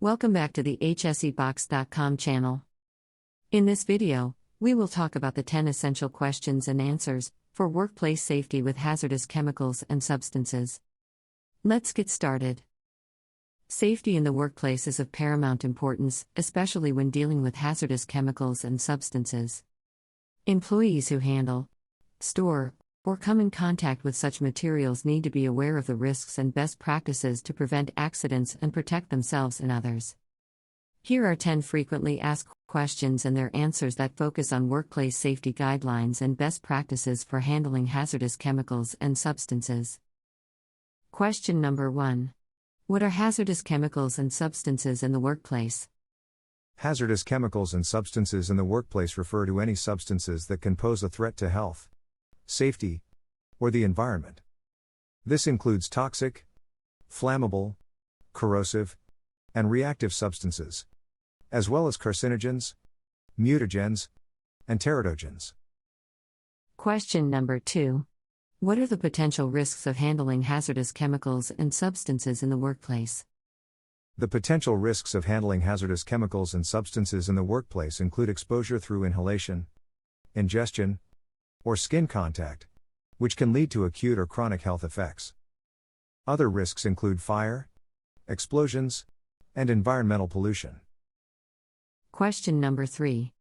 Welcome back to the hsebox.com channel. In this video, we will talk about the 10 essential questions and answers for workplace safety with hazardous chemicals and substances. Let's get started. Safety in the workplace is of paramount importance, especially when dealing with hazardous chemicals and substances. Employees who handle, store, or come in contact with such materials need to be aware of the risks and best practices to prevent accidents and protect themselves and others. Here are 10 frequently asked questions and their answers that focus on workplace safety guidelines and best practices for handling hazardous chemicals and substances. Question number 1. What are hazardous chemicals and substances in the workplace? Hazardous chemicals and substances in the workplace refer to any substances that can pose a threat to health, safety, or the environment. This includes toxic, flammable, corrosive, and reactive substances, as well as carcinogens, mutagens, and teratogens. Question number 2. What are the potential risks of handling hazardous chemicals and substances in the workplace? The potential risks of handling hazardous chemicals and substances in the workplace include exposure through inhalation, ingestion, or skin contact, which can lead to acute or chronic health effects. Other risks include fire, explosions, and environmental pollution. Question number 3.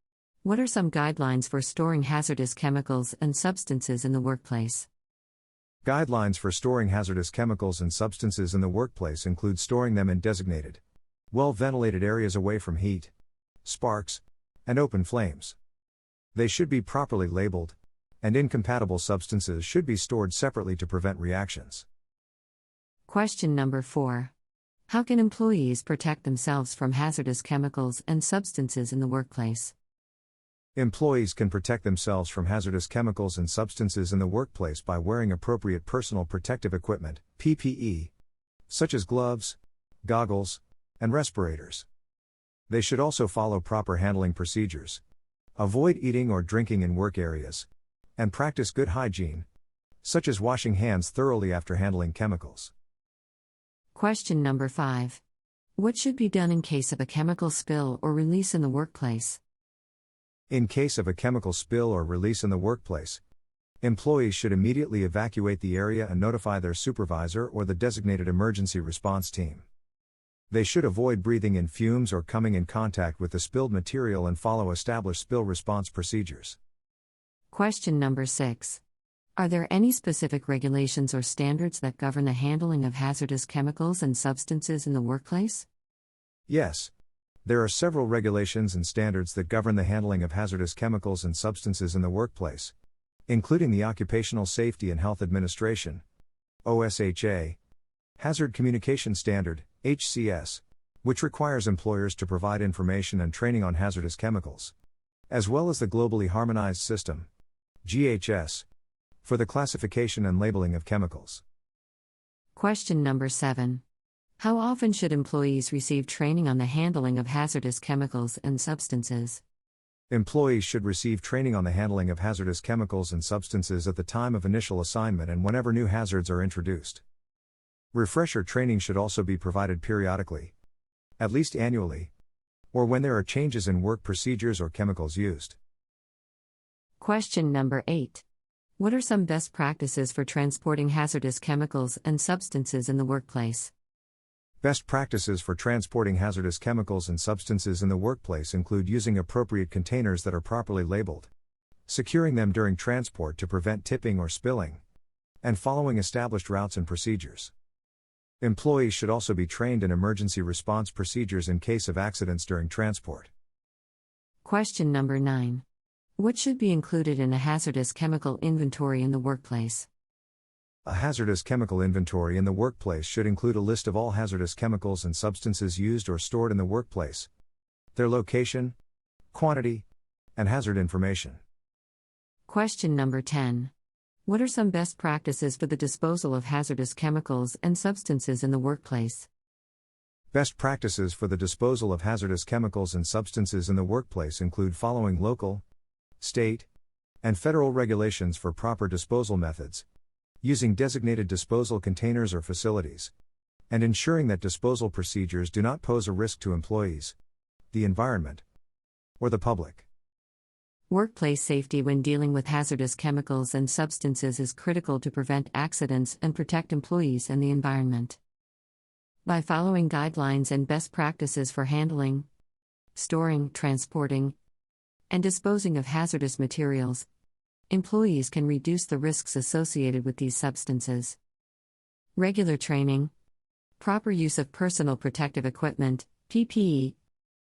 What are some guidelines for storing hazardous chemicals and substances in the workplace? Guidelines for storing hazardous chemicals and substances in the workplace include storing them in designated, well-ventilated areas away from heat, sparks, and open flames. They should be properly labeled, and incompatible substances should be stored separately to prevent reactions. Question number 4. How can employees protect themselves from hazardous chemicals and substances in the workplace? Employees can protect themselves from hazardous chemicals and substances in the workplace by wearing appropriate personal protective equipment, PPE, such as gloves, goggles, and respirators. They should also follow proper handling procedures, avoid eating or drinking in work areas, and practice good hygiene, such as washing hands thoroughly after handling chemicals. Question number 5. What should be done in case of a chemical spill or release in the workplace? In case of a chemical spill or release in the workplace, employees should immediately evacuate the area and notify their supervisor or the designated emergency response team. They should avoid breathing in fumes or coming in contact with the spilled material and follow established spill response procedures. Question number 6. Are there any specific regulations or standards that govern the handling of hazardous chemicals and substances in the workplace? Yes. There are several regulations and standards that govern the handling of hazardous chemicals and substances in the workplace, including the Occupational Safety and Health Administration, OSHA, Hazard Communication Standard, HCS, which requires employers to provide information and training on hazardous chemicals, as well as the Globally Harmonized System, GHS, for the classification and labeling of chemicals. Question number 7. How often should employees receive training on the handling of hazardous chemicals and substances? Employees should receive training on the handling of hazardous chemicals and substances at the time of initial assignment and whenever new hazards are introduced. Refresher training should also be provided periodically, at least annually, or when there are changes in work procedures or chemicals used. Question number 8. What are some best practices for transporting hazardous chemicals and substances in the workplace? Best practices for transporting hazardous chemicals and substances in the workplace include using appropriate containers that are properly labeled, securing them during transport to prevent tipping or spilling, and following established routes and procedures. Employees should also be trained in emergency response procedures in case of accidents during transport. Question number 9. What should be included in a hazardous chemical inventory in the workplace? A hazardous chemical inventory in the workplace should include a list of all hazardous chemicals and substances used or stored in the workplace, their location, quantity, and hazard information. Question number 10. What are some best practices for the disposal of hazardous chemicals and substances in the workplace? Best practices for the disposal of hazardous chemicals and substances in the workplace include following local, state, and federal regulations for proper disposal methods, using designated disposal containers or facilities, and ensuring that disposal procedures do not pose a risk to employees, the environment, or the public. Workplace safety when dealing with hazardous chemicals and substances is critical to prevent accidents and protect employees and the environment. By following guidelines and best practices for handling, storing, transporting, and disposing of hazardous materials, employees can reduce the risks associated with these substances. Regular training, proper use of personal protective equipment, PPE,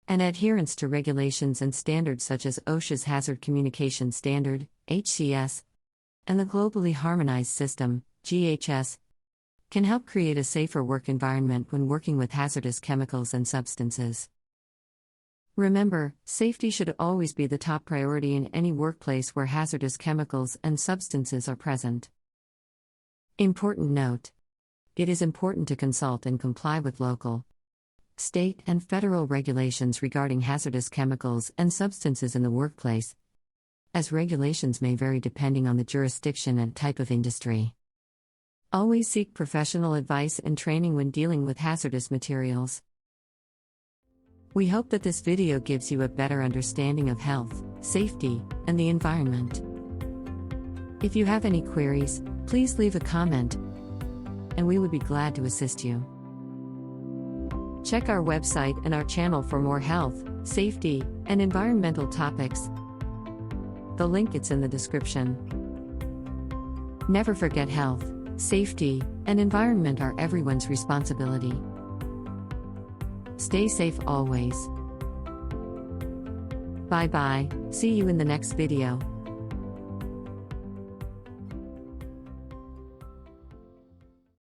and adherence to regulations and standards such as OSHA's Hazard Communication Standard, HCS, and the Globally Harmonized System, GHS, can help create a safer work environment when working with hazardous chemicals and substances. Remember, safety should always be the top priority in any workplace where hazardous chemicals and substances are present. Important note: it is important to consult and comply with local, state, and federal regulations regarding hazardous chemicals and substances in the workplace, as regulations may vary depending on the jurisdiction and type of industry. Always seek professional advice and training when dealing with hazardous materials. We hope that this video gives you a better understanding of health, safety, and the environment. If you have any queries, please leave a comment, and we would be glad to assist you. Check our website and our channel for more health, safety, and environmental topics. The link is in the description. Never forget health, safety, and environment are everyone's responsibility. Stay safe always. Bye bye, see you in the next video.